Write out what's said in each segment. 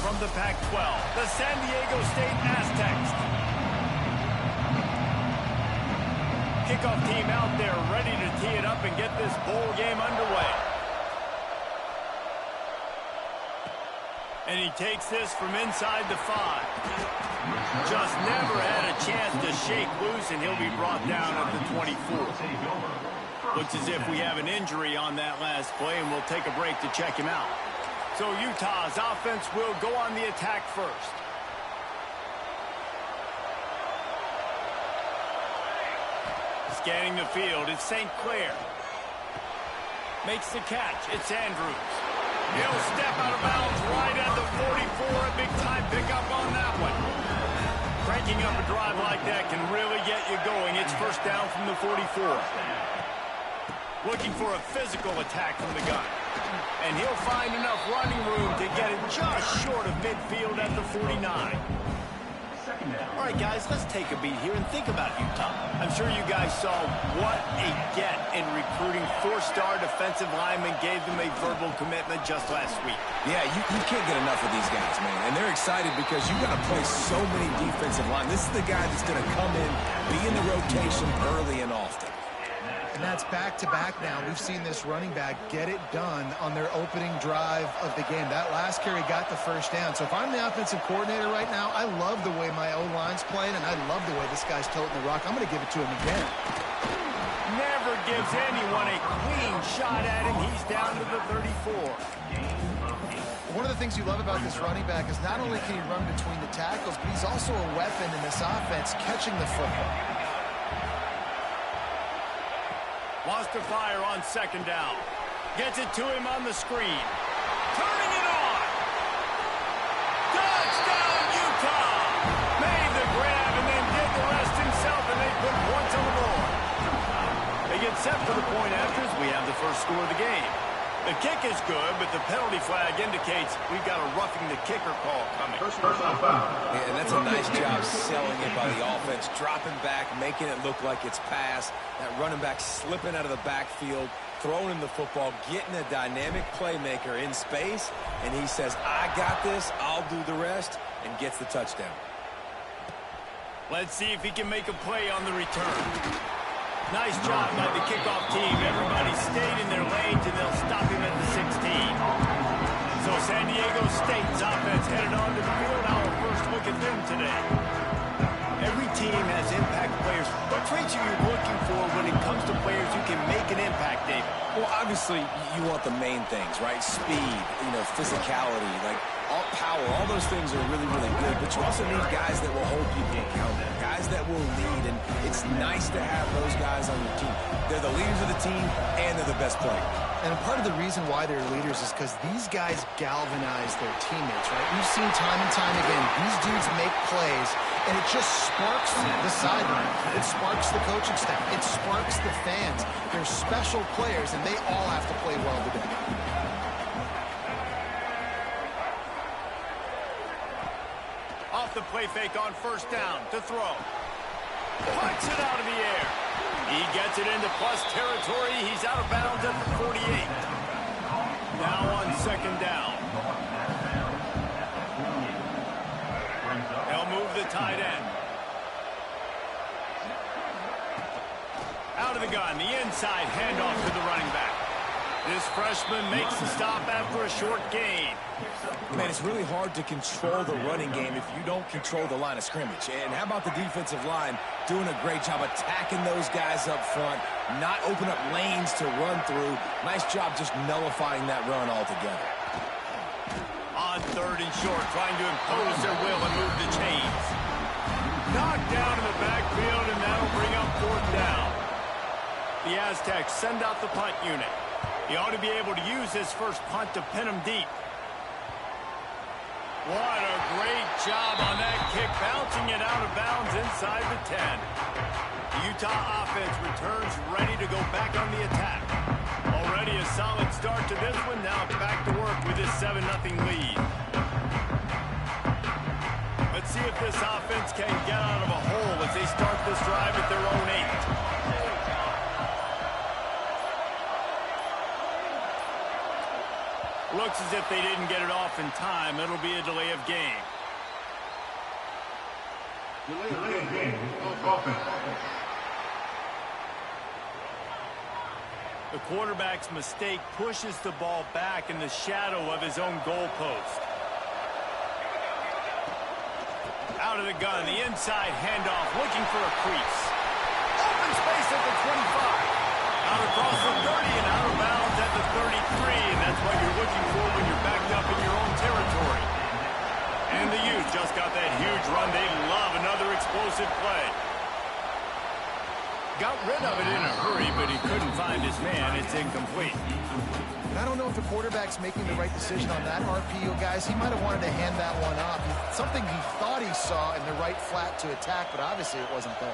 from the Pac-12, the San Diego State Aztecs. Kickoff team out there ready to tee it up and get this bowl game underway. And he takes this from inside the 5. Just never had a chance to shake loose, and he'll be brought down at the 24. Looks as if we have an injury on that last play, and we'll take a break to check him out. So Utah's offense will go on the attack first. Scanning the field, it's St. Clair. Makes the catch, it's Andrews. He'll step out of bounds right at the 44. A big-time pickup on that one. Cranking up a drive like that can really get you going. It's first down from the 44. Looking for a physical attack from the gun. And he'll find enough running room to get it just short of midfield at the 49. All right, guys, let's take a beat here and think about Utah. I'm sure you guys saw what a get in recruiting. 4-star defensive linemen gave them a verbal commitment just last week. Yeah, you can't get enough of these guys, man. And they're excited because you got to play so many defensive line. This is the guy that's going to come in, be in the rotation early and often. And that's back-to-back now. We've seen this running back get it done on their opening drive of the game. That last carry got the first down. So if I'm the offensive coordinator right now, I love the way my O-line's playing, and I love the way this guy's toting the rock. I'm going to give it to him again. Never gives anyone a clean shot at him. He's down to the 34. One of the things you love about this running back is not only can he run between the tackles, but he's also a weapon in this offense catching the football. Wants to fire on second down. Gets it to him on the screen. Turning it on. Touchdown, Utah. Made the grab and then did the rest himself, and they put points on the board. They get set for the point afters. We have the first score of the game. The kick is good, but the penalty flag indicates we've got a roughing the kicker call coming. Yeah, and that's a nice job selling it by the offense, dropping back, making it look like it's pass. That running back slipping out of the backfield, throwing him the football, getting a dynamic playmaker in space, and he says, I got this, I'll do the rest, and gets the touchdown. Let's see if he can make a play on the return. Nice job by the kickoff team. Everybody stayed in their lanes, and they'll stop him at the 16. So San Diego State's offense headed onto the field. Our first look at them today. Every team has impact players. What traits are you looking for when it comes to players who can make an impact, David? Well, obviously, you want the main things, right? Speed, physicality, like all power. All those things are really, really good. But you also need guys that will hold people accountable, guys that will lead. And it's nice to have those guys on your team. They're the leaders of the team, and they're the best players. And part of the reason why they're leaders is because these guys galvanize their teammates, right? We've seen time and time again, these dudes make plays, and it just sparks the sideline. It sparks the coaching staff. It sparks the fans. They're special players, and they all have to play well today. Off the play fake on first down to throw. Punts it out of the air. He gets it into plus territory. He's out of bounds at the 48. Now on second down. They'll move the tight end. Out of the gun, the inside handoff to the running back. This freshman makes the stop after a short gain. Man, it's really hard to control the running game if you don't control the line of scrimmage. And how about the defensive line doing a great job attacking those guys up front, not open up lanes to run through. Nice job just nullifying that run altogether. On third and short, trying to impose their will and move the chains. Knocked down in the backfield, and that'll bring up fourth down. The Aztecs send out the punt unit. He ought to be able to use his first punt to pin him deep. What a great job on that kick, bouncing it out of bounds inside the 10. The Utah offense returns ready to go back on the attack. Already a solid start to this one. Now back to work with this 7-0 lead. Let's see if this offense can get out of a hole as they start this drive at their own 8. Looks as if they didn't get it off in time. It'll be a delay of game. Delay of game. Offense. The quarterback's mistake pushes the ball back in the shadow of his own goalpost. Out of the gun, the inside handoff, looking for a crease. Open space at the 25. Out across the 30 and out of bounds at the 33, and that's what you're looking for when you're backed up in your own territory. And the Utes just got that huge run. They love another explosive play. Got rid of it in a hurry, but he couldn't find his man. It's incomplete. And I don't know if the quarterback's making the right decision on that RPO, guys. He might have wanted to hand that one off. Something he thought he saw in the right flat to attack, but obviously it wasn't there.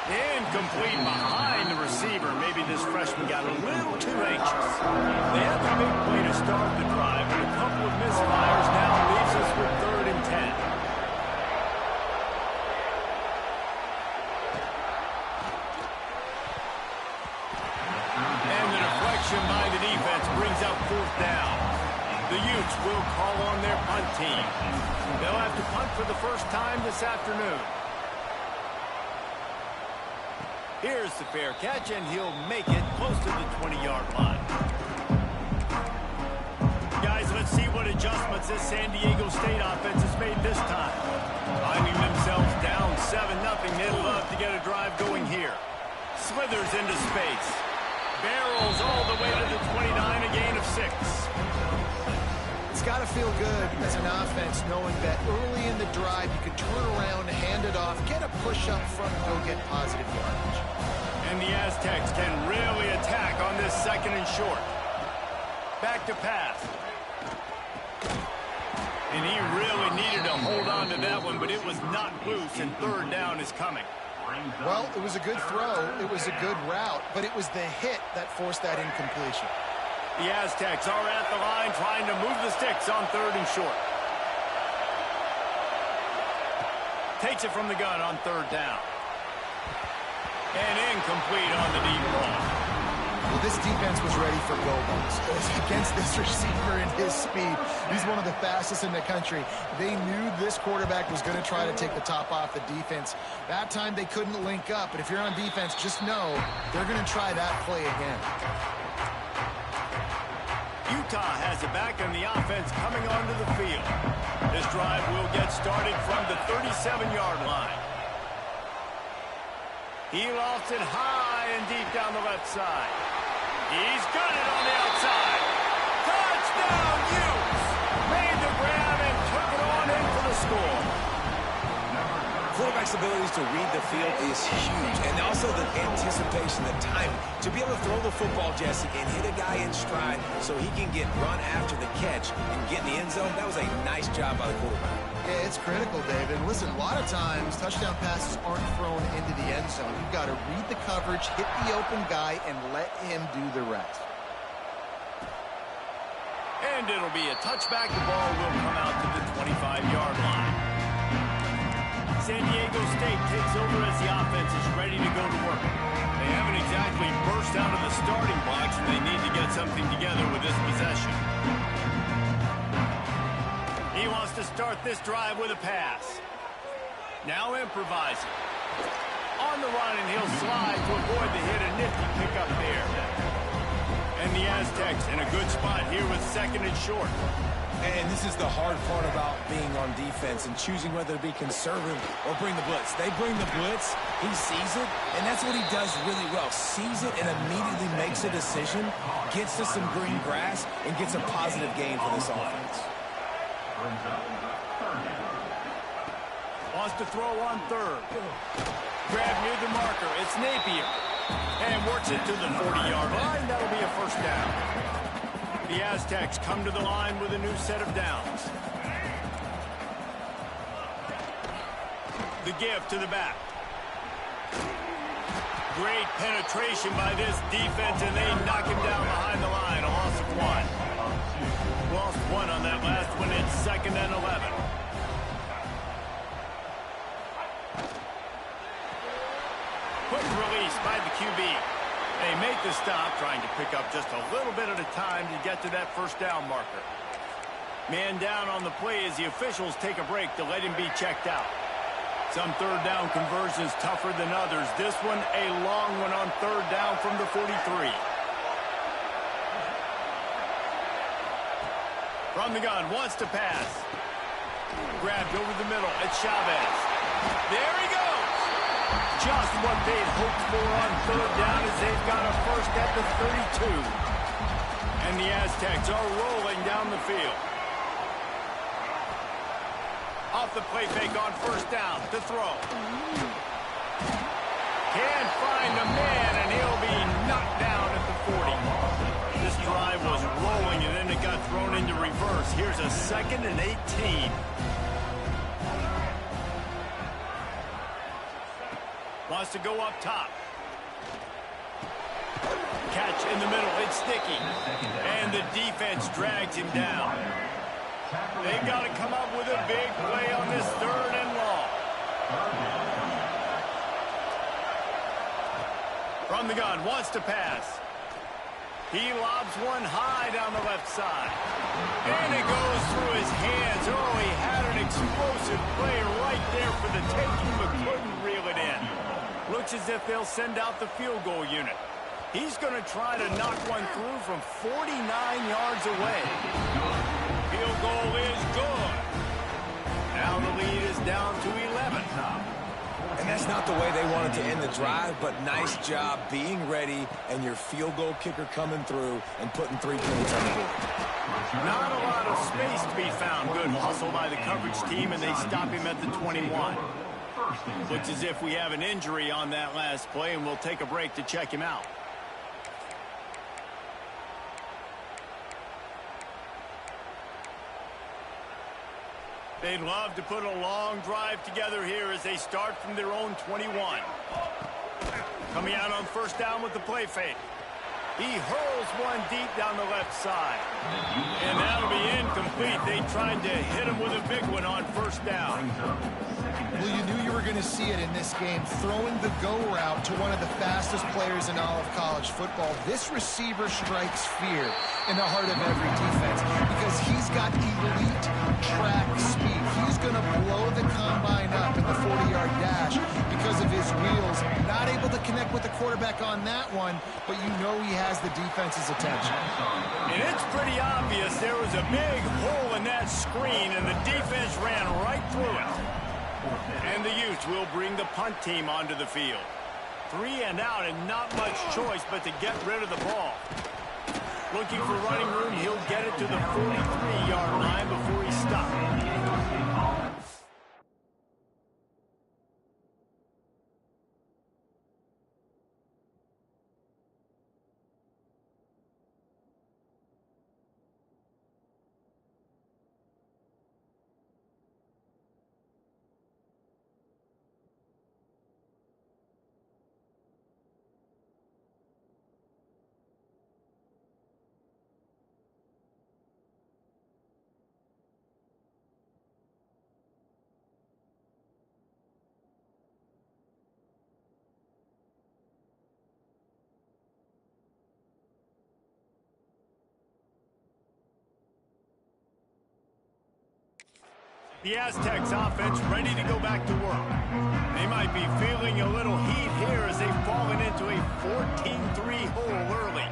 Incomplete behind the receiver. Maybe this freshman got a little too anxious. They had the big play to start the drive, and a couple of misfires now leaves us with 3rd and 10. And the deflection by the defense brings up 4th down. The Utes will call on their punt team. They'll have to punt for the first time this afternoon. Here's the fair catch, and he'll make it close to the 20-yard line. Guys, let's see what adjustments this San Diego State offense has made this time. Finding themselves down 7-0, they'd love to get a drive going here. Slithers into space. Barrels all the way to the 29, a gain of 6. It's got to feel good as an offense knowing that early in the drive you can turn around, hand it off, get a push up front, and go get positive yardage. And the Aztecs can really attack on this 2nd and short. Back to pass. And he really needed to hold on to that one, but it was not loose, and 3rd down is coming. Well, it was a good throw. It was a good route, but it was the hit that forced that incompletion. The Aztecs are at the line trying to move the sticks on 3rd and short. Takes it from the gun on 3rd down. And incomplete on the deep ball. Well, this defense was ready for go-balls. Against this receiver and his speed, he's one of the fastest in the country. They knew this quarterback was going to try to take the top off the defense. That time they couldn't link up, but if you're on defense, just know they're going to try that play again. Utah has it back and the offense coming onto the field. This drive will get started from the 37-yard line. He lofts it high and deep down the left side. He's got it on the outside. Touchdown, Utes! Made the grab and took it on in for the score. Quarterback's abilities to read the field is huge, and also the anticipation, the timing. To be able to throw the football, Jesse, and hit a guy in stride so he can get run after the catch and get in the end zone, that was a nice job by the quarterback. Yeah, it's critical, David. And listen, a lot of times touchdown passes aren't thrown into the end zone. You've got to read the coverage, hit the open guy, and let him do the rest. And it'll be a touchback. The ball will come out to the 25-yard line. San Diego State takes over as the offense is ready to go to work. They haven't exactly burst out of the starting blocks, and they need to get something together with this possession. He wants to start this drive with a pass. Now improvising. On the run, and he'll slide to avoid the hit. A nifty pickup there. And the Aztecs in a good spot here with 2nd and short. And this is the hard part about being on defense and choosing whether to be conservative or bring the blitz. They bring the blitz, he sees it, and that's what he does really well. Sees it and immediately makes a decision, gets to some green grass, and gets a positive gain for this offense. Wants to throw on 3rd. Grab near the marker. It's Napier. And works it to the 40-yard line. That'll be a 1st down. The Aztecs come to the line with a new set of downs. The give to the back. Great penetration by this defense, and they knock him down behind the line. A loss of 1. Lost 1 on that last one. It's 2nd and 11. Quick release by the QB. They make the stop, trying to pick up just a little bit at a time to get to that first down marker. Man down on the play as the officials take a break to let him be checked out. Some third down conversions tougher than others. This one, a long one on third down from the 43. From the gun, wants to pass. Grabbed over the middle. It's Chavez. There he goes. Just what they'd hoped for on third down as they've got a first at the 32. And the Aztecs are rolling down the field. Off the play fake on first down to throw. Can't find a man, and he'll be knocked down at the 40. This drive was rolling, and then it got thrown into reverse. Here's a 2nd and 18. Wants to go up top. Catch in the middle. It's sticky. And the defense drags him down. They've got to come up with a big play on this 3rd and long. From the gun, wants to pass. He lobs one high down the left side. And it goes through his hands. Oh, he had an explosive play right there for the taking, but couldn't reel it in. Looks as if they'll send out the field goal unit. He's going to try to knock one through from 49 yards away. Field goal is good. Now the lead is down to 11. And that's not the way they wanted to end the drive, but nice job being ready and your field goal kicker coming through and putting 3 points on the board. Not a lot of space to be found. Good hustle by the coverage team, and they stop him at the 21. Looks as if we have an injury on that last play, and we'll take a break to check him out. They'd love to put a long drive together here as they start from their own 21. Coming out on first down with the play fake. He hurls one deep down the left side. And that'll be incomplete. They tried to hit him with a big one on first down. Well, you knew you were going to see it in this game, throwing the go route to one of the fastest players in all of college football. This receiver strikes fear in the heart of every defense because he's got elite track speed. He's going to blow the combine up in the 40-yard dash because of his wheels. Not able to connect with the quarterback on that one, but you know he has the defense's attention. And it's pretty obvious there was a big hole in that screen, and the defense ran right through it. And the Utes will bring the punt team onto the field. 3 and out, and not much choice but to get rid of the ball. Looking for running room, he'll get it to the 43-yard line before he stops. The Aztecs offense ready to go back to work. They might be feeling a little heat here as they've fallen into a 14-3 hole early.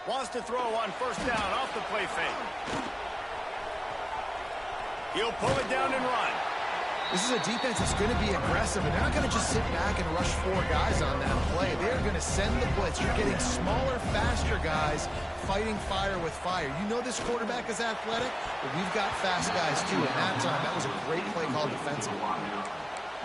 Wants to throw on first down off the play fake. He'll pull it down and run. This is a defense that's going to be aggressive, and they're not going to just sit back and rush 4 guys on that play. They're going to send the blitz. You're getting smaller, faster guys fighting fire with fire. You know this quarterback is athletic, but we've got fast guys, too. And that time, that was a great play called defensively.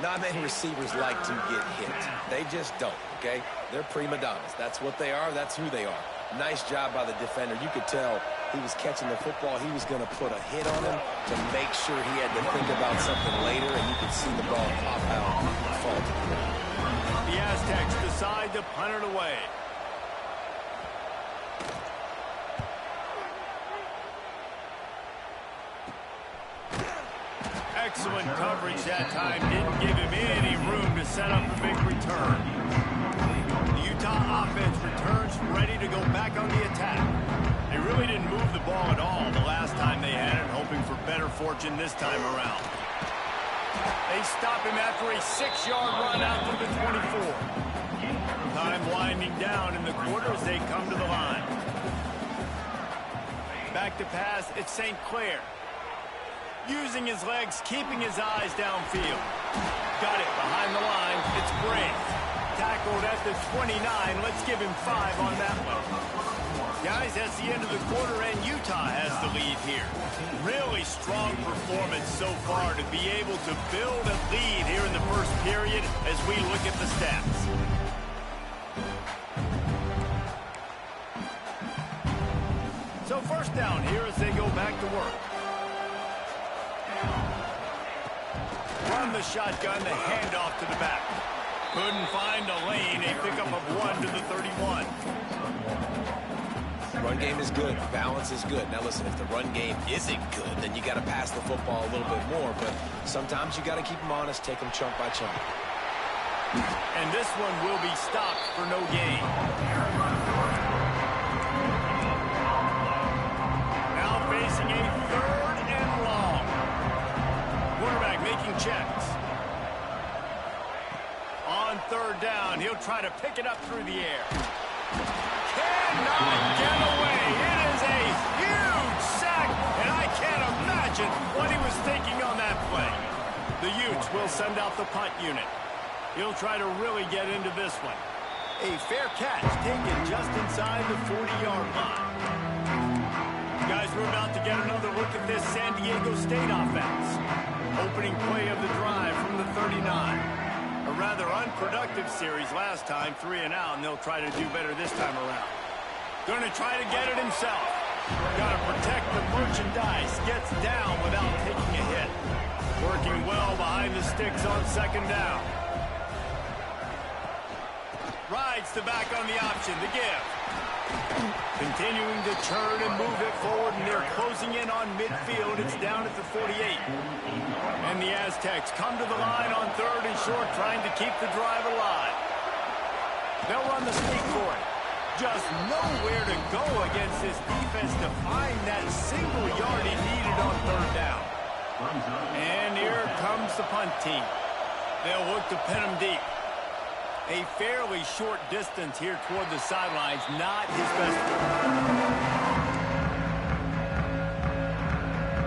Not many receivers like to get hit. They just don't, okay? They're prima donnas. That's what they are. That's who they are. Nice job by the defender. You could tell he was catching the football. He was going to put a hit on him to make sure he had to think about something later, and you could see the ball pop out and fall to the ground. The Aztecs decide to punt it away. Excellent coverage that time. Didn't give him any room to set up the big ball at all the last time they had it, hoping for better fortune this time around. They stop him after a 6-yard run out to the 24. Time winding down in the quarter as they come to the line. Back to pass, it's St. Clair. Using his legs, keeping his eyes downfield. Got it behind the line. It's Briggs. Tackled at the 29. Let's give him 5 on that one. Guys, that's the end of the quarter, and Utah has the lead here. Really strong performance so far to be able to build a lead here in the first period as we look at the stats. So first down here as they go back to work. Run the shotgun, the handoff to the back. Couldn't find a lane, a pickup of 1 to the 31. Run game is good. Balance is good. Now listen, if the run game isn't good, then you got to pass the football a little bit more. But sometimes you got to keep them honest, take them chunk by chunk. And this one will be stopped for no gain. Now facing a 3rd and long. Quarterback making checks. On 3rd down, he'll try to pick it up through the air. Cannot get away. It is a huge sack, and I can't imagine what he was thinking on that play. The Utes will send out the punt unit. He'll try to really get into this one. A fair catch taken just inside the 40-yard line. Guys, we're about to get another look at this San Diego State offense. Opening play of the drive from the 39. A rather unproductive series last time, 3 and out, and they'll try to do better this time around. Going to try to get it himself. Got to protect the merchandise. Gets down without taking a hit. Working well behind the sticks on 2nd down. Rides the back on the option, the give. Continuing to turn and move it forward, and they're closing in on midfield. It's down at the 48. And the Aztecs come to the line on 3rd and short, trying to keep the drive alive. They'll run the sneak for it. Just nowhere to go against this defense to find that single yard he needed on 3rd down. And here comes the punt team. They'll look to pin him deep. A fairly short distance here toward the sidelines, not his best.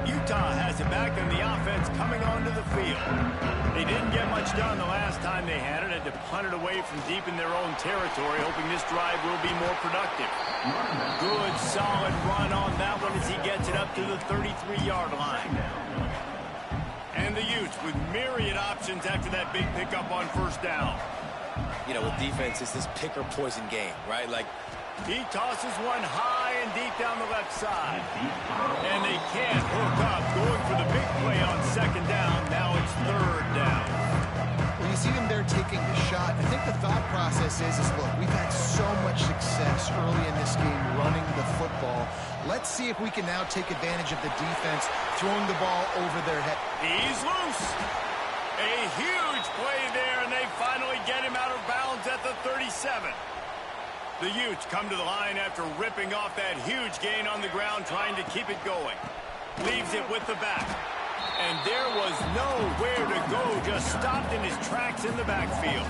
Utah has it back, and the offense coming onto the field. They didn't get much done the last time they had it. Had to punt it away from deep in their own territory, hoping this drive will be more productive. Good, solid run on that one as he gets it up to the 33-yard line. And the Utes with myriad options after that big pickup on 1st down. You know, with defense, it's this pick-or-poison game, right? Like, he tosses one high and deep down the left side. And they can't hook up. Going for the big play on 2nd down. Now it's 3rd down. When you see them there taking the shot, I think the thought process is look, we've had so much success early in this game running the football. Let's see if we can now take advantage of the defense throwing the ball over their head. He's loose. A huge play there, and they finally get him out of bounds at the 37. The Utes come to the line after ripping off that huge gain on the ground, trying to keep it going. Leaves it with the back. And there was nowhere to go, just stopped in his tracks in the backfield.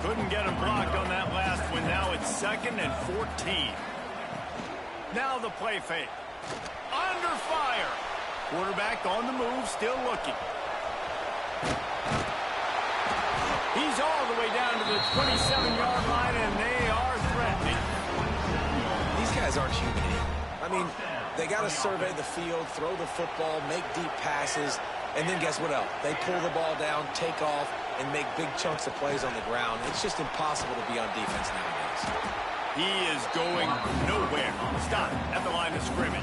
Couldn't get him blocked on that last one. Now it's 2nd and 14. Now the play fake. Under fire. Quarterback on the move, still looking. He's all the way down to the 27-yard line, and they are threatening. these guys aren't human. I mean, they got to survey the field, throw the football, make deep passes, and then guess what else? They pull the ball down, take off, and make big chunks of plays on the ground. It's just impossible to be on defense nowadays. He is going nowhere. Stop at the line of scrimmage.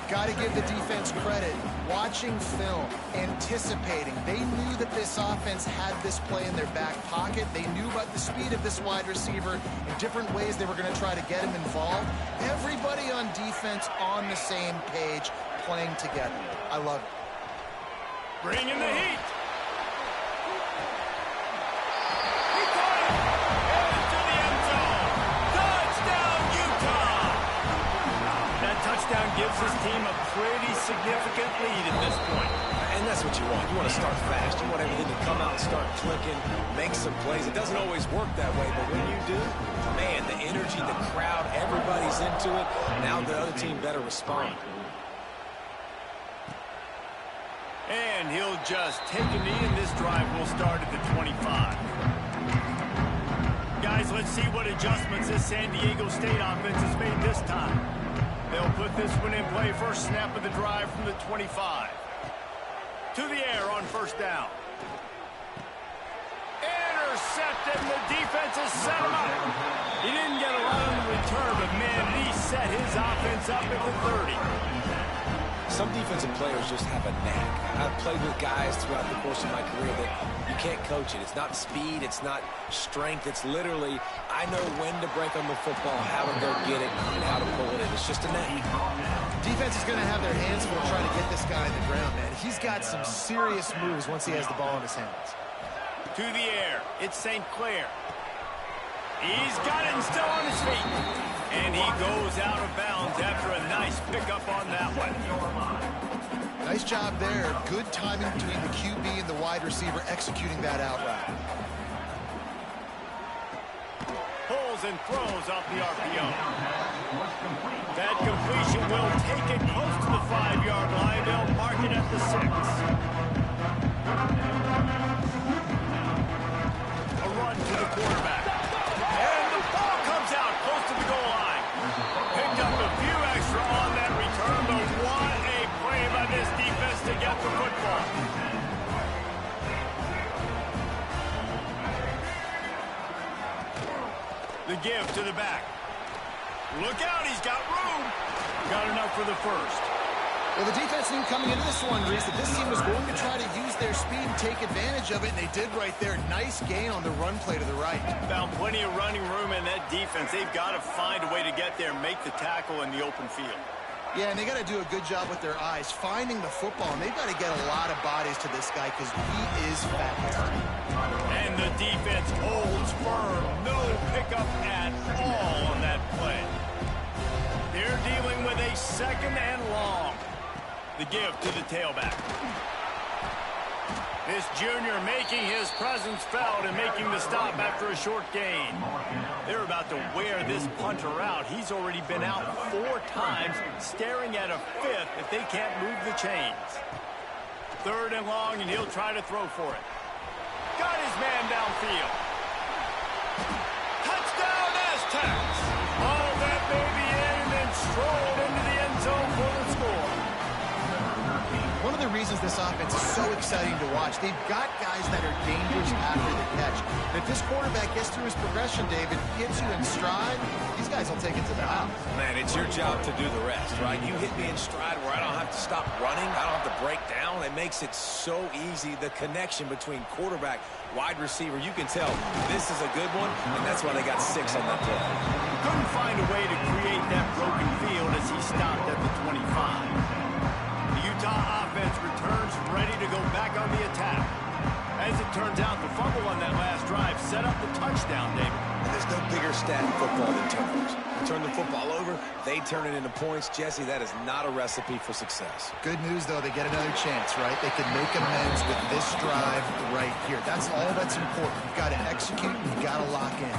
Got to give the defense credit. Watching film, anticipating. They knew that this offense had this play in their back pocket. They knew about the speed of this wide receiver in different ways they were going to try to get him involved. Everybody on defense on the same page, playing together. I love it. Bringing the heat. He caught it. Headed to the end zone. Touchdown, Utah. That team a pretty significant lead at this point. And that's what you want. You want to start fast. You want everything to come out and start clicking, make some plays. It doesn't always work that way, but when you do, man, the energy, the crowd, everybody's into it. Now the other team better respond. And he'll just take a knee, and this drive will start at the 25. Guys, let's see what adjustments this San Diego State offense has made this time. They'll put this one in play first snap of the drive from the 25. To the air on first down. Intercepted, and the defense has set him up. He didn't get a lot on the return, but man, he set his offense up at the 30. Some defensive players just have a knack. I've played with guys throughout the course of my career that you can't coach it. It's not speed, it's not strength. It's literally, I know when to break on the football, how to go get it, and how to pull it in. It's just a knack. Defense is going to have their hands full trying to get this guy in the ground, man. He's got some serious moves once he has the ball in his hands. To the air, it's St. Clair. He's got it and still on his feet. And he goes out of bounds after a nice pickup on that one. Nice job there. Good timing between the QB and the wide receiver executing that out route. Pulls and throws off the RPO. That completion will take it close to the 5-yard line. They'll mark it at the 6. A run to the quarterback. And the ball comes out close to the goal line. Picked up a few extra on that return, but what a play by this defense to get the football. The give to the back. Look out, he's got room. Got enough for the first. Well, the defense knew coming into this one, Reese, that this team was going to try to use their speed and take advantage of it, and they did right there. Nice gain on the run play to the right. Found plenty of running room in that defense. They've got to find a way to get there and make the tackle in the open field. Yeah, and they got to do a good job with their eyes, finding the football, and they've got to get a lot of bodies to this guy because he is fast. And the defense holds firm. No pickup at all on that play. They're dealing with a second and long. The give to the tailback. This junior making his presence felt and making the stop after a short gain. They're about to wear this punter out. He's already been out 4 times, staring at a 5th if they can't move the chains. 3rd and long, and he'll try to throw for it. Got his man downfield. Touchdown Aztecs! All that baby in and then strolled into the end zone for the score. One of the reasons this offense is so exciting to watch, they've got guys that are dangerous after the catch. And if this quarterback gets through his progression, David, gets you in stride, these guys will take it to the house. Man, it's your job to do the rest, right? You hit me in stride where I don't have to stop running. I don't have to break down. It makes it so easy. The connection between quarterback, wide receiver, you can tell this is a good one, and that's why they got 6 on that play. Couldn't find a way to create that broken field as he stopped at the 25. The Utah offense returns ready to go back on the attack. As it turns out, the fumble on that last drive set up the touchdown, David. And there's no bigger stat in football than turnovers. You turn the football over, they turn it into points. Jesse, that is not a recipe for success. Good news, though, they get another chance, right? They can make amends with this drive right here. That's all that's important. You've got to execute, and you've got to lock in.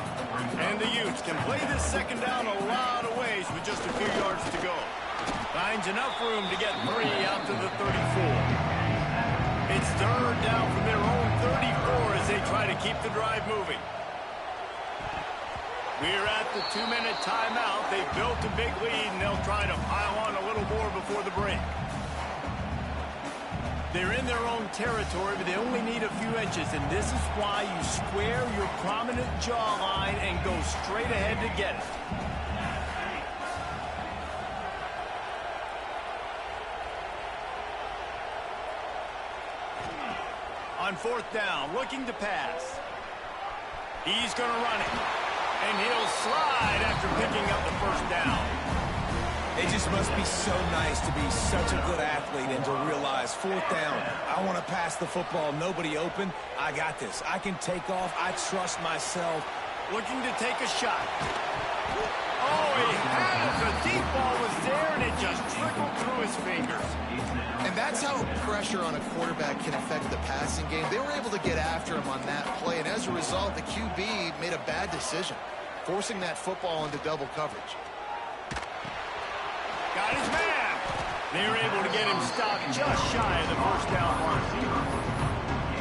And the Utes can play this second down a lot of ways with just a few yards to go. Finds enough room to get 3 out to the 34. It's 3rd down from their own 34 as they try to keep the drive moving. We're at the 2-minute timeout. They've built a big lead, and they'll try to pile on a little more before the break. They're in their own territory, but they only need a few inches, and this is why you square your prominent jawline and go straight ahead to get it. On 4th down, looking to pass. He's going to run it. And he'll slide after picking up the 1st down. It just must be so nice to be such a good athlete and to realize 4th down, I want to pass the football, nobody open, I got this. I can take off, I trust myself. Looking to take a shot. Oh, he had it. The deep ball was there, and it just trickled through his fingers. And that's how pressure on a quarterback can affect the passing game. They were able to get after him on that play, and as a result, the QB made a bad decision, forcing that football into double coverage. Got his man. They were able to get him stopped just shy of the first down mark.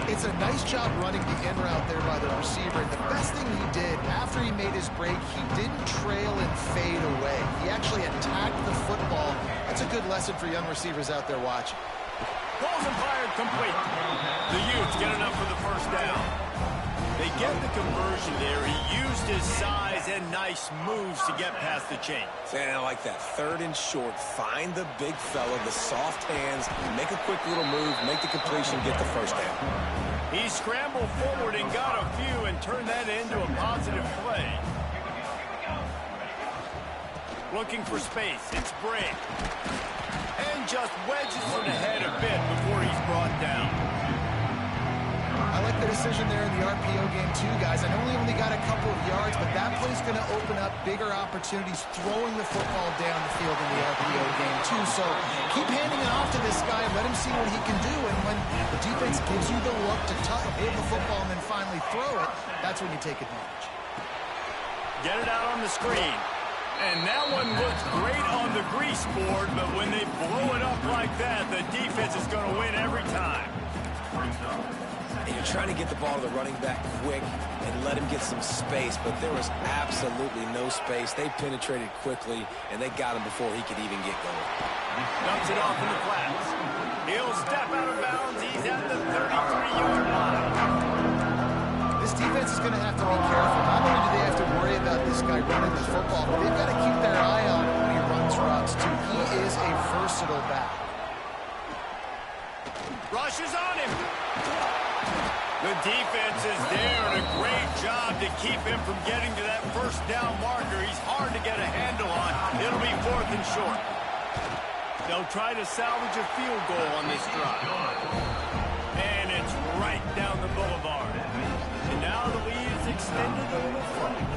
It's a nice job running the in route there by the receiver. And the best thing he did after he made his break, he didn't trail and fade away. He actually attacked the football. That's a good lesson for young receivers out there watching. Balls and fired complete. The Utes get enough for the first down. They get the conversion there. He used his size and nice moves to get past the chain. And I like that. 3rd and short. Find the big fella, the soft hands, make a quick little move, make the completion, get the first down. He scrambled forward and got a few and turned that into a positive play. Looking for space. It's Bray. And just wedges it ahead a bit before he's brought down. I like the decision there in the RPO game too, guys. I know he only got a couple of yards, but that play's going to open up bigger opportunities throwing the football down the field in the RPO game too. So keep handing it off to this guy and let him see what he can do. And when the defense gives you the look to hold the football and then finally throw it, that's when you take advantage. Get it out on the screen. And that one looks great on the grease board, but when they blow it up like that, the defense is going to win every time. And you're trying to get the ball to the running back quick and let him get some space, but there was absolutely no space. They penetrated quickly, and they got him before he could even get going. Dumps it off in the flats. He'll step out of bounds. He's at the 33-yard line. This defense is going to have to be careful. Not only do they have to worry about this guy running the football, but they've got to keep their eye out when he runs routes, too. He is a versatile back. Rushes on him. The defense is there, and a great job to keep him from getting to that first down marker. He's hard to get a handle on. It'll be 4th and short. They'll try to salvage a field goal on this drive. And it's right down the boulevard. And now the lead is extended a little further.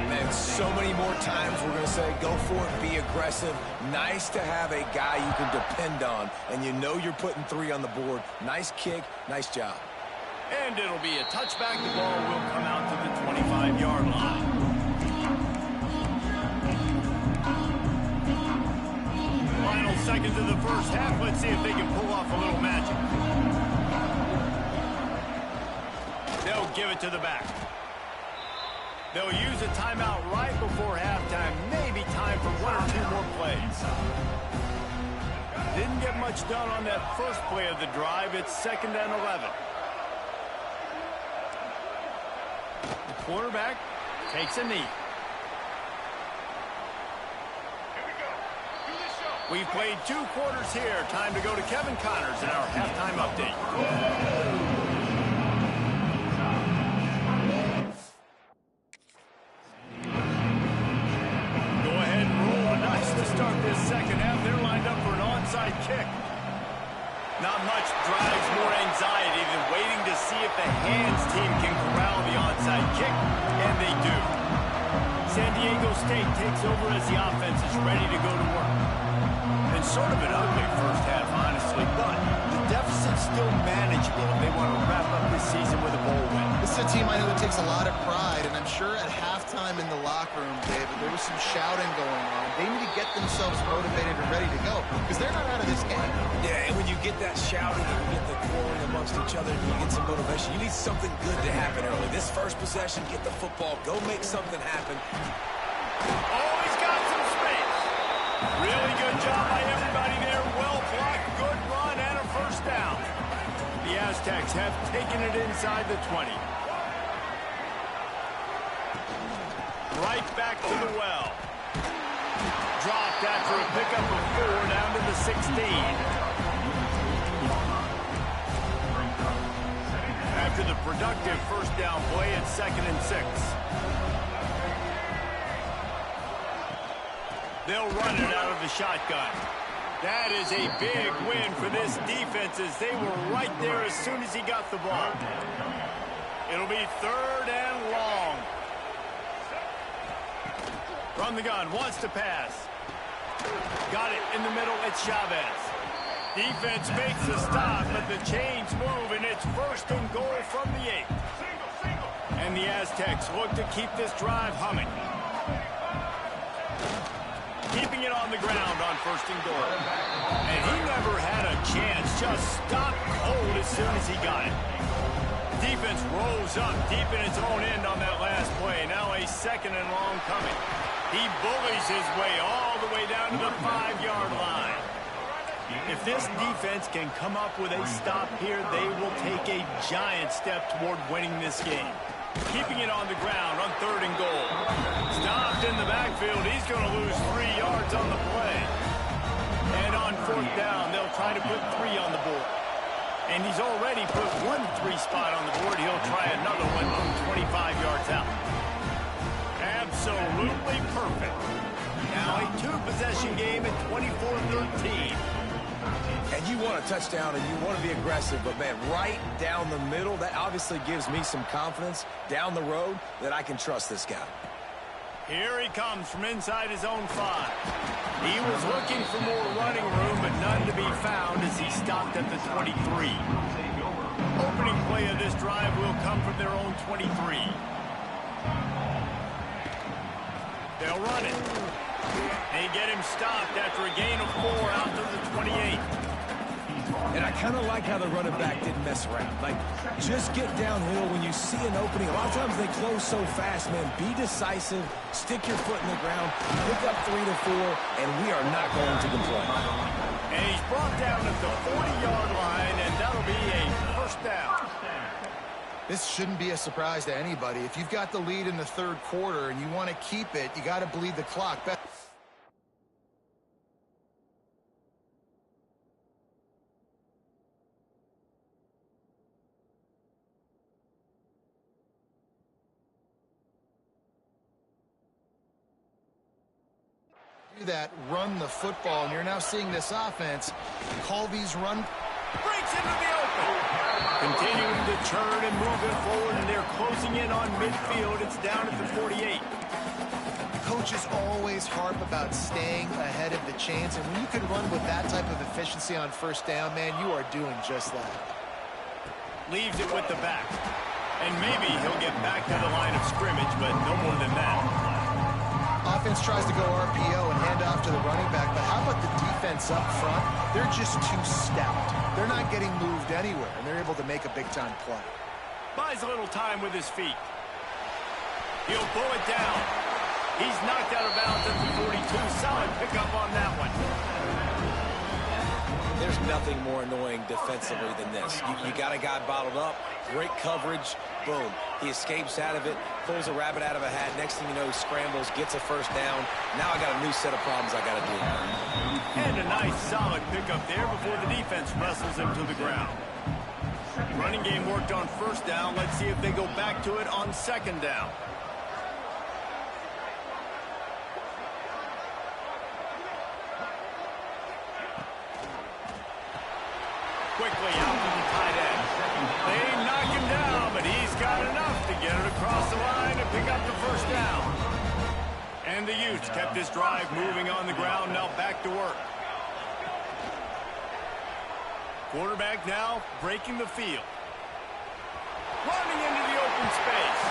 Man, so many more times we're going to say, go for it, be aggressive. Nice to have a guy you can depend on, and you know you're putting 3 on the board. Nice kick, nice job. And it'll be a touchback. The ball will come out to the 25-yard line. Final seconds of the first half. Let's see if they can pull off a little magic. They'll give it to the back. They'll use a timeout right before halftime. Maybe time for 1 or 2 more plays. Didn't get much done on that first play of the drive. It's 2nd and 11. The quarterback takes a knee. We've played 2 quarters here. Time to go to Kevin Connors in our halftime update. Go ahead and roll the dice to start this second half. They're lined up for an onside kick. Not much drives more anxiety than waiting to see if the hands team can corral the onside kick, and they do. San Diego State takes over as the offense is ready to go to work. And sort of an ugly first half, honestly, but the deficit's still manageable if they want to wrap up this season with a bowl win. This is a team I know that takes a lot of pride, and I'm sure at halftime in the locker room, David, there was some shouting going on. They need to get themselves motivated and ready to go, because they're not out of this game. Yeah, and when you get that shouting and you get the quarreling amongst each other and you get some motivation, you need something good to happen early. This first possession, get the football, go make something happen. Oh, he's got some space. Really good job by everybody there. Well blocked, good run, and a first down. The Aztecs have taken it inside the 20. Right back to the well. Dropped after a pickup of 4 down to the 16. After the productive first down play, it's 2nd and 6. They'll run it out of the shotgun. That is a big win for this defense as they were right there as soon as he got the ball. It'll be 3rd and long. From the gun, wants to pass. Got it in the middle, it's Chavez. Defense makes the stop, but the chains move, and it's 1st and goal from the 8. And the Aztecs look to keep this drive humming. Keeping it on the ground on 1st and goal. And he never had a chance, just stopped cold as soon as he got it. Defense rolls up deep in its own end on that last play. Now a 2nd and long coming. He bullies his way all the way down to the 5-yard line. If this defense can come up with a stop here, they will take a giant step toward winning this game. Keeping it on the ground on 3rd and goal. Stopped in the backfield. He's going to lose 3 yards on the play. And on 4th down, they'll try to put 3 on the board. And he's already put 1 3 spot on the board. He'll try another one from 25 yards out. Absolutely perfect. Now a 2-possession game at 24-13. And you want a touchdown and you want to be aggressive, but, man, right down the middle, that obviously gives me some confidence down the road that I can trust this guy. Here he comes from inside his own 5. He was looking for more running room, but none to be found as he stopped at the 23. Opening play of this drive will come from their own 23. They'll run it. They get him stopped after a gain of 4 out to the 28. And I kind of like how the running back didn't mess around. Like, just get downhill when you see an opening. A lot of times they close so fast, man. Be decisive, stick your foot in the ground, pick up 3 to 4, and we are not going to complain. And he's brought down at the 40-yard line, and that'll be a 1st down. This shouldn't be a surprise to anybody. If you've got the lead in the 3rd quarter and you want to keep it, you got to bleed the clock. Do that, run the football, and you're now seeing this offense call these run. Breaks into the open. Continuing to turn and move it forward, and they're closing in on midfield. It's down at the 48. Coaches always harp about staying ahead of the chains, and when you can run with that type of efficiency on 1st down, man, you are doing just that. Leaves it with the back. And maybe he'll get back to the line of scrimmage, but no more than that. Offense tries to go RPO and hand off to the running back, but how about the defense up front? They're just too stout. They're not getting moved anywhere, and they're able to make a big-time play. Buys a little time with his feet. He'll pull it down. He's knocked out of bounds at the 42. Solid pickup on that one. There's nothing more annoying defensively than this. You got a guy bottled up, great coverage, boom. He escapes out of it, pulls a rabbit out of a hat. Next thing you know, he scrambles, gets a 1st down. Now I got a new set of problems I got to deal with. And a nice solid pickup there before the defense wrestles him to the ground. Running game worked on 1st down. Let's see if they go back to it on 2nd down. Quickly out to the tight end. They knock him down, but he's got enough to get it across the line and pick up the 1st down. And the Utes kept this drive moving on the ground, now back to work. Quarterback now breaking the field. Running into the open space.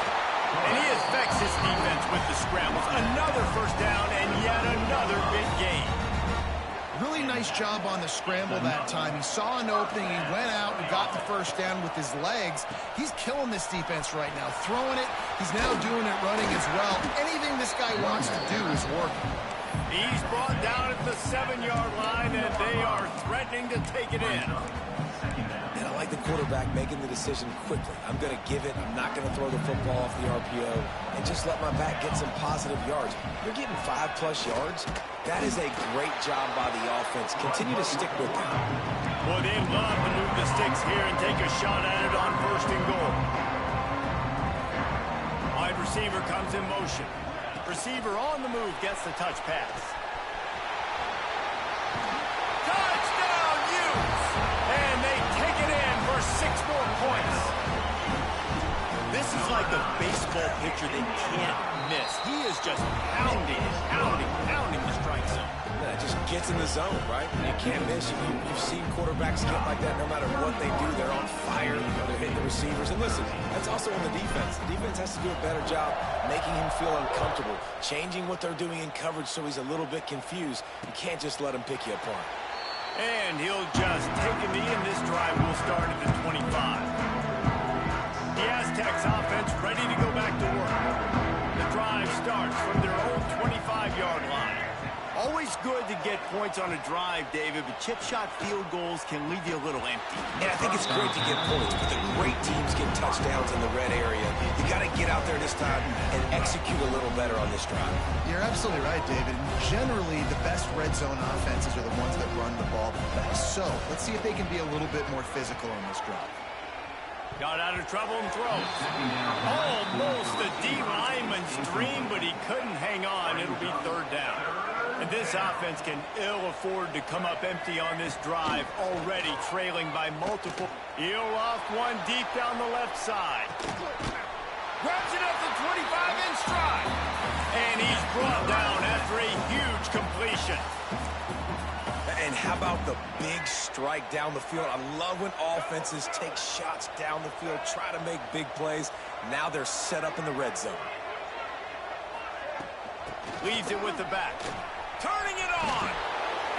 And he affects his defense with the scrambles. Another 1st down and yet another big gain. Really nice job on the scramble that time. He saw an opening, he went out and got the 1st down with his legs. He's killing this defense right now, throwing it. He's now doing it running as well. Anything this guy wants to do is working. He's brought down at the 7-yard line, and they are threatening to take it in. And I like the quarterback making the decision quickly. I'm going to give it. I'm not going to throw the football off the RPO and just let my back get some positive yards. You're getting 5+ yards. That is a great job by the offense. Continue to stick with them. Boy, they love to move the sticks here and take a shot at it on 1st and goal. Wide receiver comes in motion. Receiver on the move gets the touch pass. Touchdown, Utes! And they take it in for 6 more points. This is like like a baseball pitcher they can't miss. He is just pounding, pounding the strike zone. Yeah, it just gets in the zone, right? You can't miss. You've seen quarterbacks get like that no matter what they do. They're on fire. They're hitting the receivers. And listen, that's also on the defense. The defense has to do a better job making him feel uncomfortable, changing what they're doing in coverage so he's a little bit confused. You can't just let him pick you apart. And he'll just take a knee, and this drive will start at the 25. The Aztecs offense ready to go back to work. The drive starts from their own 25-yard line. Always good to get points on a drive, David, but chip shot field goals can leave you a little empty. Yeah, I think it's great to get points, but the great teams get touchdowns in the red area. You got to get out there this time and execute a little better on this drive. You're absolutely right, David. And generally, the best red zone offenses are the ones that run the ball the best. So let's see if they can be a little bit more physical on this drive. Got out of trouble and throws. Almost a D lineman's dream, but he couldn't hang on. It'll be third down. And this offense can ill afford to come up empty on this drive, already trailing by multiple. He'll loft one deep down the left side. Grabs it at the 25 in stride. And he's brought down after a huge completion. And how about the big strike down the field? I love when offenses take shots down the field, try to make big plays. Now they're set up in the red zone. Leaves it with the back. Turning it on.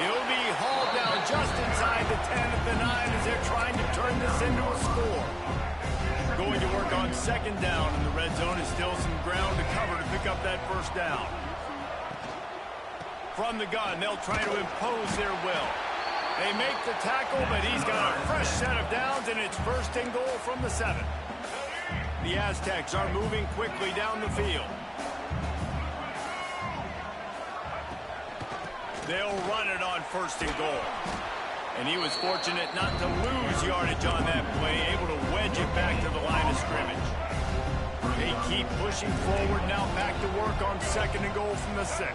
He'll be hauled down just inside the 10 at the 9 as they're trying to turn this into a score. Going to work on second down, and the red zone is still some ground to cover to pick up that first down. From the gun, they'll try to impose their will. They make the tackle, but he's got a fresh set of downs, and it's first and goal from the 7. The Aztecs are moving quickly down the field. They'll run it on first and goal. And he was fortunate not to lose yardage on that play, able to wedge it back to the line of scrimmage. They keep pushing forward, now back to work on second and goal from the 6.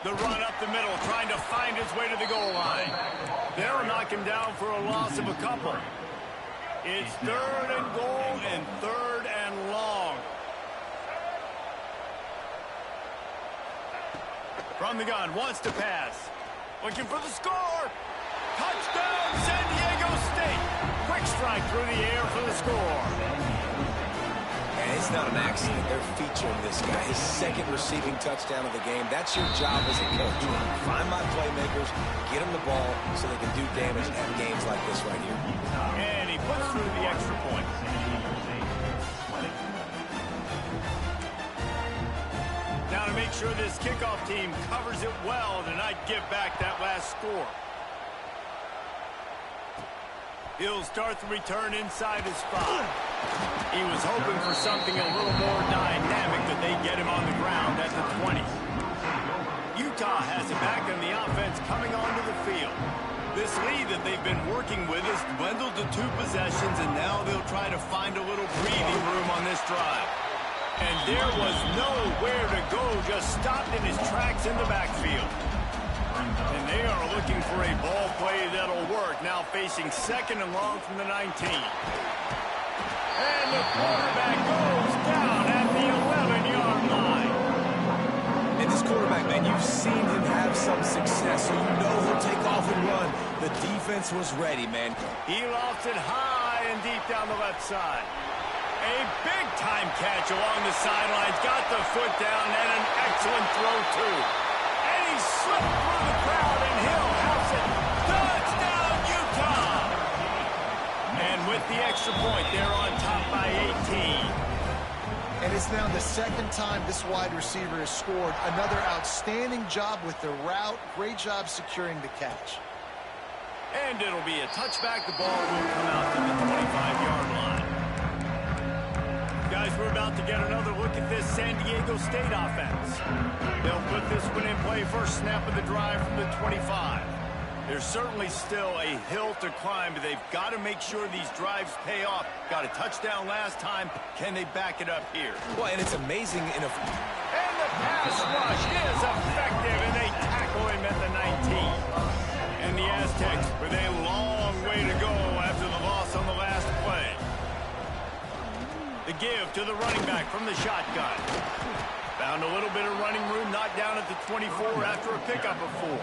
The run up the middle, trying to find his way to the goal line. They'll knock him down for a loss of a couple. It's third and goal and third and long. From the gun, wants to pass. Looking for the score. Touchdown, San Diego State. Quick strike through the air for the score. And it's not an accident. They're featuring this guy. His second receiving touchdown of the game. That's your job as a coach. Find my playmakers, get them the ball so they can do damage at games like this right here. And he puts through the extra point. Now to make sure this kickoff team covers it well to not give back that last score. He'll start the return inside his 5. He was hoping for something a little more dynamic, that they get him on the ground at the 20. Utah has it back, and the offense coming onto the field. This lead that they've been working with is dwindled to 2 possessions, and now they'll try to find a little breathing room on this drive. And there was nowhere to go, just stopped in his tracks in the backfield. And they are looking for a ball play that'll work, now facing second and long from the 19. And the quarterback goes down at the 11-yard line. And this quarterback, man, you've seen him have some success, so you know he'll take off and run. The defense was ready, man. He lofts it high and deep down the left side. A big-time catch along the sidelines. Got the foot down and an excellent throw, too. And he slipped through the crowd, and he'll house it. Touchdown, Utah! And with the extra point, they're on top by 18. And it's now the second time this wide receiver has scored. Another outstanding job with the route. Great job securing the catch. And it'll be a touchback. The ball will come out to the 25-yard line. Guys, we're about to get another look at this San Diego State offense. They'll put this one in play first snap of the drive from the 25. There's certainly still a hill to climb, but they've got to make sure these drives pay off. Got a touchdown last time. Can they back it up here? Well, and it's amazing in a... And the pass rush is effective, and they tackle him at the 19. And the Aztecs with a long way to go after the loss on the last play. give to the running back from the shotgun. Found a little bit of running room, not down at the 24 after a pickup of 4.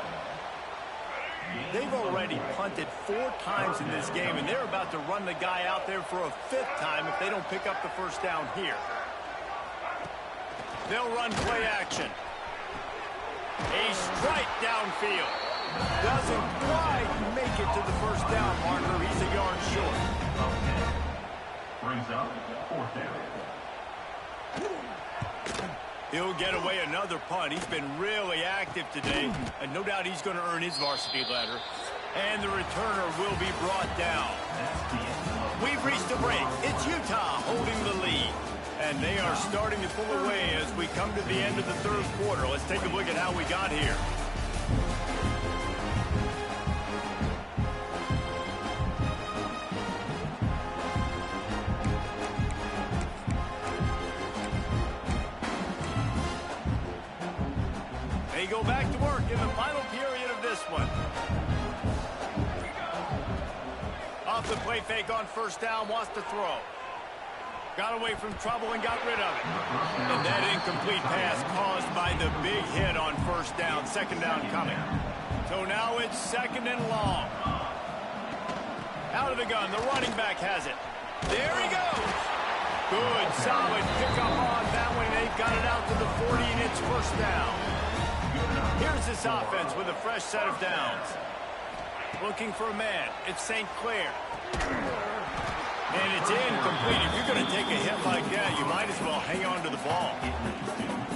They've already punted 4 times in this game, and they're about to run the guy out there for a 5th time if they don't pick up the first down here. They'll run play action. A strike downfield. Doesn't quite make it to the first down marker. He's a yard short. Brings up 4th down. He'll get away another punt. He's been really active today, and no doubt he's going to earn his varsity letter. And the returner will be brought down. We've reached a break. It's Utah holding the lead. And they are starting to pull away as we come to the end of the 3rd quarter. Let's take a look at how we got here. They go back to work in the final period of this one. Off the play fake on first down, wants to throw. Got away from trouble and got rid of it. And that incomplete pass caused by the big hit on first down. 2nd down coming. So now it's 2nd and long. Out of the gun, the running back has it. There he goes. Good, solid pickup on that one. They've got it out to the 40, and it's first down. Here's this offense with a fresh set of downs. Looking for a man. It's St. Clair. And it's incomplete. If you're going to take a hit like that, you might as well hang on to the ball.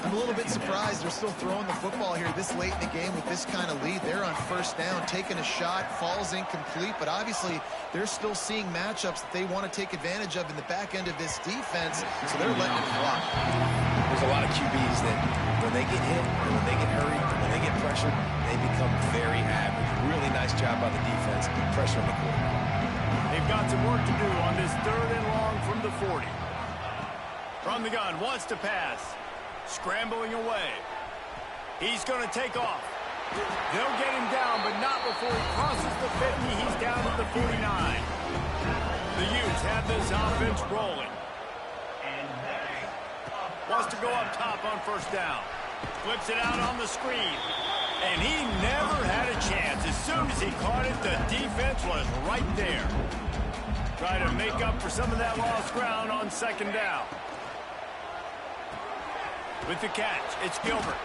I'm a little bit surprised they're still throwing the football here this late in the game with this kind of lead. They're on first down, taking a shot, falls incomplete, but obviously they're still seeing matchups that they want to take advantage of in the back end of this defense, so they're letting it fly. There's a lot of QBs that when they get hit, and when they get hurried, when they get pressured, they become very average. Really nice job by the defense, pressuring the quarterback. They've got some work to do on this 3rd and long from the 40. From the gun, wants to pass. Scrambling away. He's going to take off. They'll get him down, but not before he crosses the 50. He's down at the 49. The Utes have this offense rolling. Wants to go up top on first down. Flips it out on the screen. And he never had a chance. As soon as he caught it, the defense was right there. Try to make up for some of that lost ground on 2nd down. With the catch, it's Gilbert.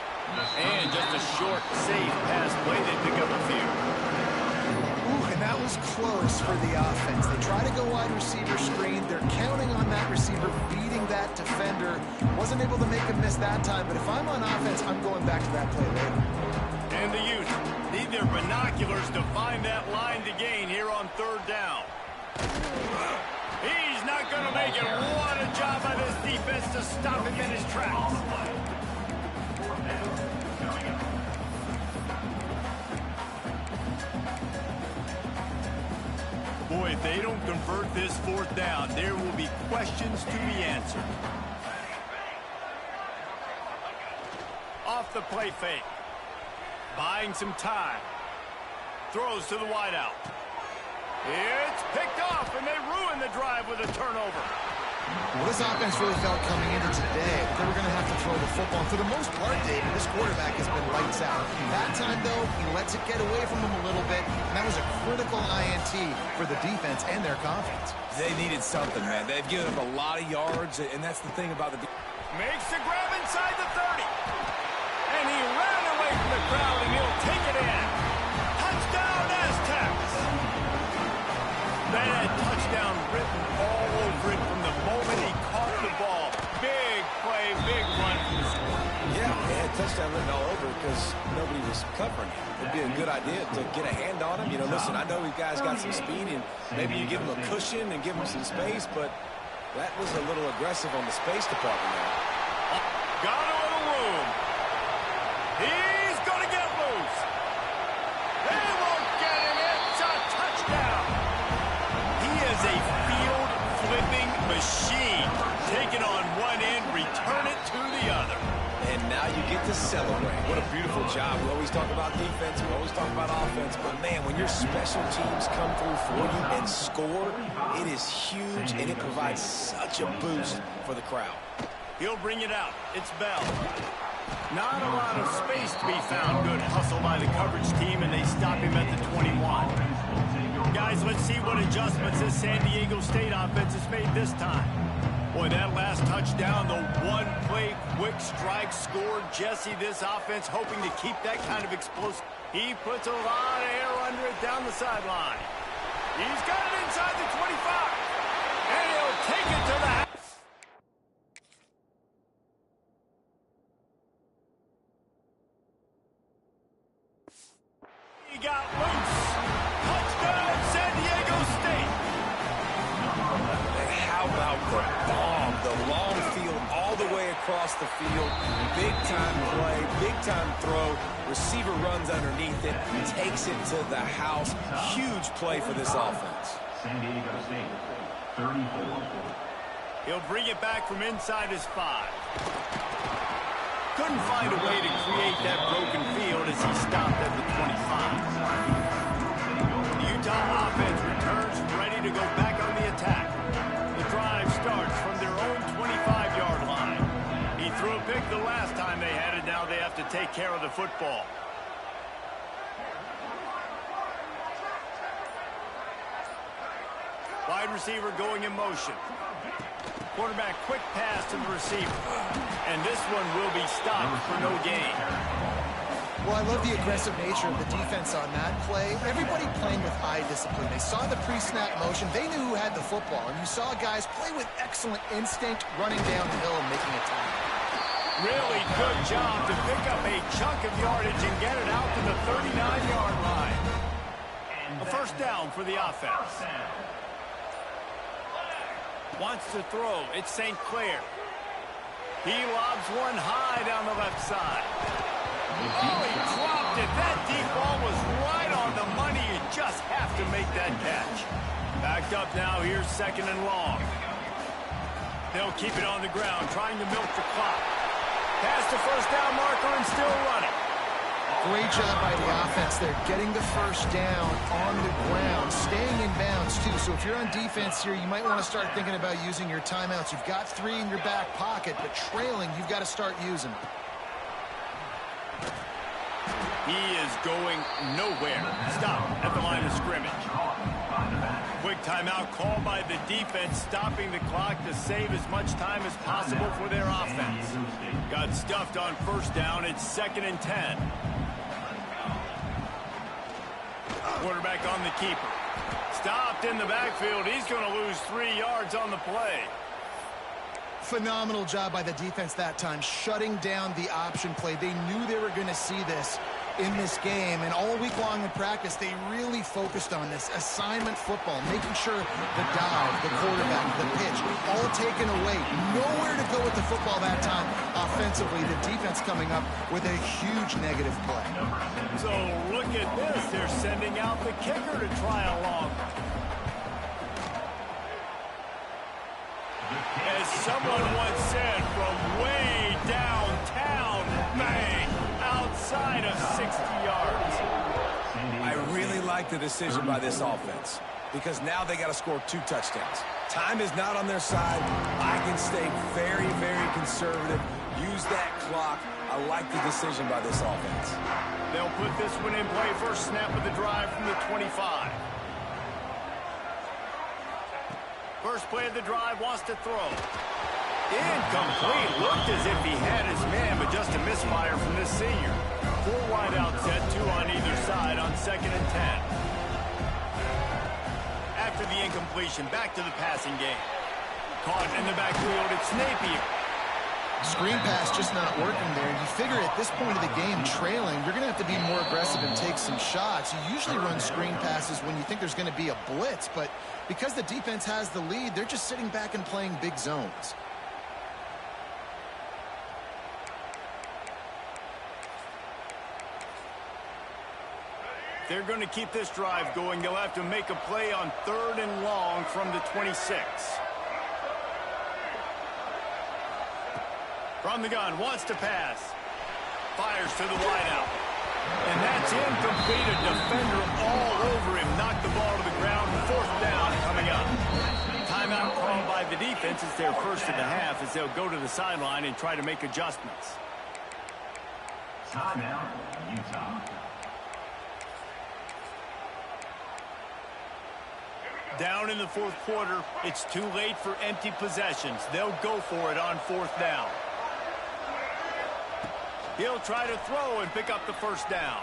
And just a short, safe pass play. They pick up a few. Ooh, and that was close for the offense. They try to go wide receiver screen. They're counting on that receiver beating that defender. Wasn't able to make him miss that time, but if I'm on offense, I'm going back to that play later. And the Utes need their binoculars to find that line to gain here on 3rd down. He's not going to make it. What a job by this defense to stop him in his tracks. Boy, if they don't convert this 4th down, there will be questions to be answered. Off the play fake. Buying some time. Throws to the wideout. It's picked off, and they ruin the drive with a turnover. Well, this offense really felt coming into today that they were going to have to throw the football. And for the most part, David, this quarterback has been lights out. That time, though, he lets it get away from him a little bit, and that was a critical INT for the defense and their confidence. They needed something, man. They've given them a lot of yards, and that's the thing about the Makes the grab inside the 30. And he ran away from the crowd, and he'll take it in. Touchdown, Aztecs! That touchdown written all over it from the moment he caught the ball. Big play, big run from the score. Yeah, they had touchdown written all over because nobody was covering him. It'd be a good idea to get a hand on him. You know, listen, I know you guys got some speed, and maybe you give him a cushion and give him some space, but that was a little aggressive on the space department now. Got a little room. He's going to get loose. They won't get him. It's a touchdown. He is a field-flipping machine. Take it on one end, return it to the other. And now you get to celebrate. What a beautiful job. We always talk about defense, we always talk about offense, but man, when your special teams come through for you and score, it is huge, and it provides such a boost for the crowd. He'll bring it out. It's Bell. Not a lot of space to be found. Good hustle by the coverage team, and they stop him at the 21. Guys, let's see what adjustments this San Diego State offense has made this time. Boy, that last touchdown, the one-play quick strike scored. Jesse, this offense hoping to keep that kind of explosive. He puts a lot of air under it down the sideline. He's got it inside the 25. And he'll take it to the house. He got loose. Touchdown, San Diego State. And how about the bomb? The long field all the way across the field. Big-time play, big-time throw. Receiver runs underneath it, takes it to the house. Huge play for this offense. San Diego State, 34. He'll bring it back from inside his 5. Couldn't find a way to create that broken field as he stopped at the 25. The Utah offense returns ready to go back on the attack. The drive starts from their own 25-yard line. He threw a pick the last time they had it. Now they have to take care of the football. Wide receiver going in motion. Quarterback quick pass to the receiver. And this one will be stopped for no gain. Well, I love the aggressive nature of the defense on that play. Everybody playing with eye discipline. They saw the pre-snap motion. They knew who had the football. And you saw guys play with excellent instinct, running down the hill and making a tackle. Really good job to pick up a chunk of yardage and get it out to the 39-yard line. A first down for the offense. Wants to throw. It's St. Clair. He lobs one high down the left side. Oh, he dropped it. That deep ball was right on the money. You just have to make that catch. Backed up now. Here's second and long. They'll keep it on the ground, trying to milk the clock. Past the first down marker and still running. Great job by the offense there, getting the first down on the ground, staying in bounds too. So if you're on defense here, you might want to start thinking about using your timeouts. You've got 3 in your back pocket, but trailing, you've got to start using them. He is going nowhere. Stop at the line of scrimmage. Quick timeout called by the defense, stopping the clock to save as much time as possible for their offense. Got stuffed on first down. It's 2nd and 10. Quarterback on the keeper. Stopped in the backfield. He's going to lose 3 yards on the play. Phenomenal job by the defense that time, shutting down the option play. They knew they were going to see this in this game, and all week long in practice, they really focused on this assignment football, making sure the dive, the quarterback, the pitch, all taken away. Nowhere to go with the football that time offensively. The defense coming up with a huge negative play. So look at this. They're sending out the kicker to try along. As someone once said, from way downtown, bang, outside of 60 yards. I really like the decision by this offense because now they got to score 2 touchdowns. Time is not on their side. I can stay very, very conservative. Use that clock. I like the decision by this offense. They'll put this one in play. First snap of the drive from the 25. First play of the drive, wants to throw. Incomplete. Looked as if he had his man, but just a misfire from this senior. 4 wide out set, 2 on either side on 2nd and 10. After the incompletion, back to the passing game. Caught in the backfield, it's Napier. Screen pass just not working there, and you figure at this point of the game, trailing, you're going to have to be more aggressive and take some shots. You usually run screen passes when you think there's going to be a blitz, but because the defense has the lead, they're just sitting back and playing big zones. They're going to keep this drive going. They'll have to make a play on 3rd and long from the 26. From the gun, wants to pass. Fires to the wideout. And that's incomplete. A defender all over him. Knocked the ball to the ground. Fourth down coming up. Timeout called by the defense. It's their first of the half as they'll go to the sideline and try to make adjustments. Timeout, Utah. Down in the fourth quarter, it's too late for empty possessions. They'll go for it on fourth down. He'll try to throw and pick up the first down.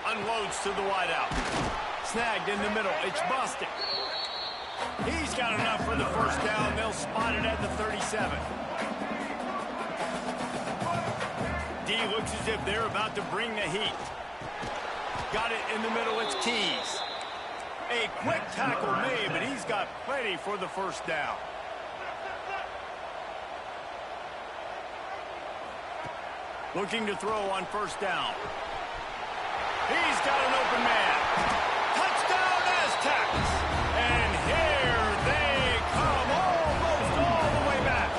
Unloads to the wideout. Snagged in the middle. It's busted. He's got enough for the first down. They'll spot it at the 37. D looks as if they're about to bring the heat. Got it in the middle. It's Keys. A quick tackle made, but he's got plenty for the first down. Looking to throw on first down. He's got an open man. Touchdown, Aztecs! And here they come, almost all the way back.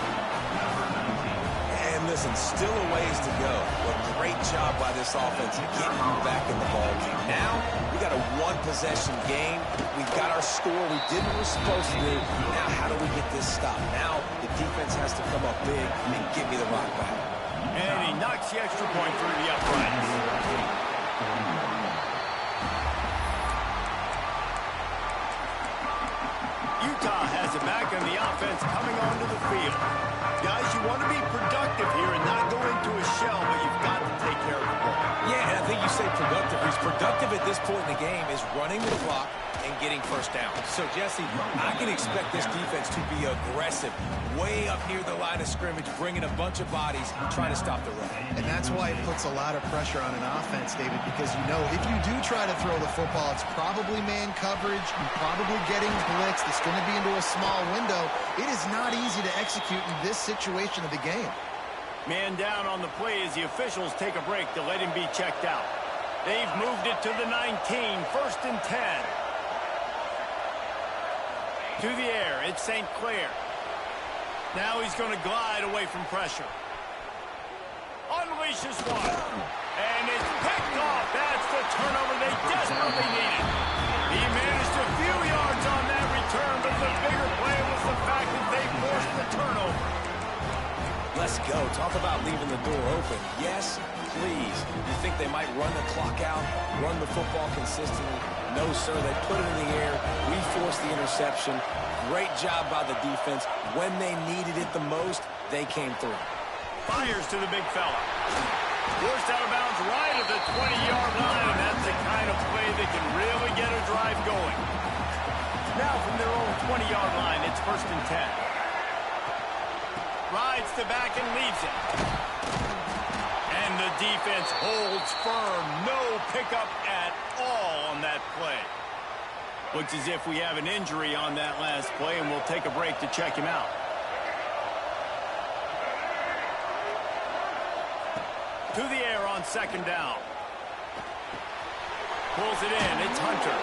And listen, still a ways to go. But great job by this offense getting you back in the ballgame. Now, we got a one-possession game. We've got our score. We did what we're supposed to do. Now, how do we get this stopped? Now, the defense has to come up big and give me the rock back. And he knocks the extra point through the uprights. Utah has it back on the offense coming onto the field. Guys, you want to be productive here and not go into a shell, but you've got to take care of the ball. Yeah, and I think you say productive. He's productive at this point in the game is running the clock and getting first down. So, Jesse, I can expect this defense to be aggressive, way up near the line of scrimmage, bringing a bunch of bodies, trying to stop the run. And that's why it puts a lot of pressure on an offense, David, because you know if you do try to throw the football, it's probably man coverage, you're probably getting blitzed, it's going to be into a small window. It is not easy to execute in this situation of the game. Man down on the play as the officials take a break to let him be checked out. They've moved it to the 19, first and 10. To the air, it's St. Clair. Now he's going to glide away from pressure. Unleashes one. And it's picked off. That's the turnover they desperately needed. He managed a few yards on that return, but the bigger play was the fact that they forced the turnover. Let's go. Talk about leaving the door open. Yes, please. You think they might run the clock out, run the football consistently? No, sir. They put it in the air. We forced the interception. Great job by the defense. When they needed it the most, they came through. Fires to the big fella. Forced out of bounds right at the 20-yard line, and that's the kind of play that can really get a drive going. Now from their own 20-yard line, it's first and 10. Rides the back and leaves it. And the defense holds firm. No pickup at all on that play. Looks as if we have an injury on that last play, and we'll take a break to check him out. To the air on second down. Pulls it in. It's Hunter.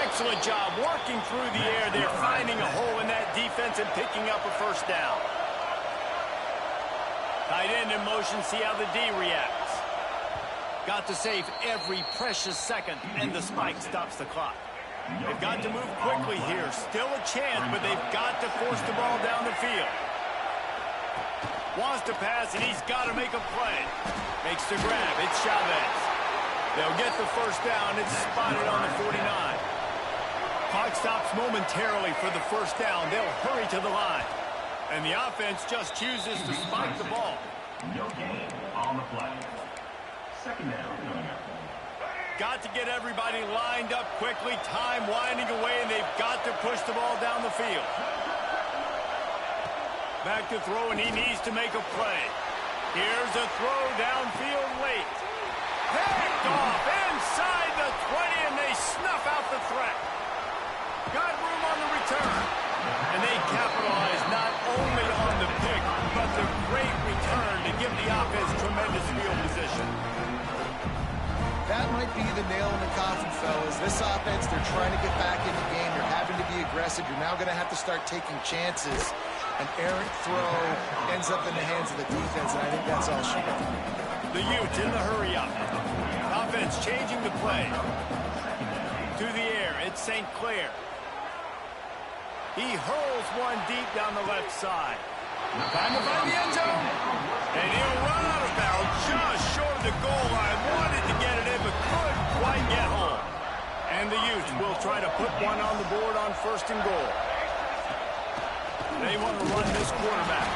Excellent job working through the air. They're finding a hole in that defense and picking up a first down. Tight end in motion. See how the D reacts. Got to save every precious second, and the spike stops the clock. They've got to move quickly here. Still a chance, but they've got to force the ball down the field. Wants to pass, and he's got to make a play. Makes the grab. It's Chavez. They'll get the first down. It's spotted on the 49. Clock stops momentarily for the first down. They'll hurry to the line. And the offense just chooses to spike the ball. No gain on the play. Second down coming up. Got to get everybody lined up quickly. Time winding away, and they've got to push the ball down the field. Back to throw, and he needs to make a play. Here's a throw downfield late. Picked off inside the 20, and they snuff out the threat. Got room on the return. And they capitalize not only on the pick, but the great return to give the offense tremendous field position. That might be the nail in the coffin, fellas. This offense, they're trying to get back in the game. They're having to be aggressive. You're now going to have to start taking chances. An errant throw ends up in the hands of the defense, and I think that's all she got. The Utes in the hurry-up. Offense changing the play. To the air, it's St. Clair. He hurls one deep down the left side. Time to find the end zone. And he'll run out of bounds just short of the goal line. Wanted to get it in, but couldn't quite get home. And the Utes will try to put one on the board on 1st and goal. They want to run this quarterback.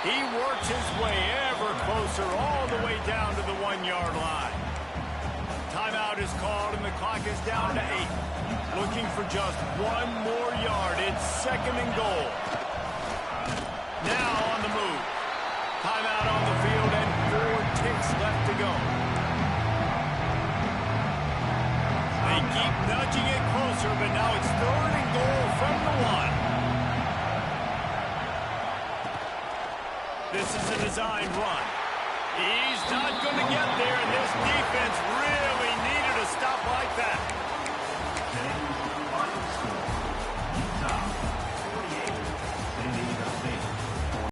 He works his way ever closer all the way down to the 1-yard line. Timeout is called and the clock is down to 8. Looking for just one more yard. It's 2nd and goal. Now on the move. Timeout on the field and 4 ticks left to go. They keep nudging it closer, but now it's 3rd and goal from the 1. This is a designed run. He's not going to get there, and this defense really needed a stop like that.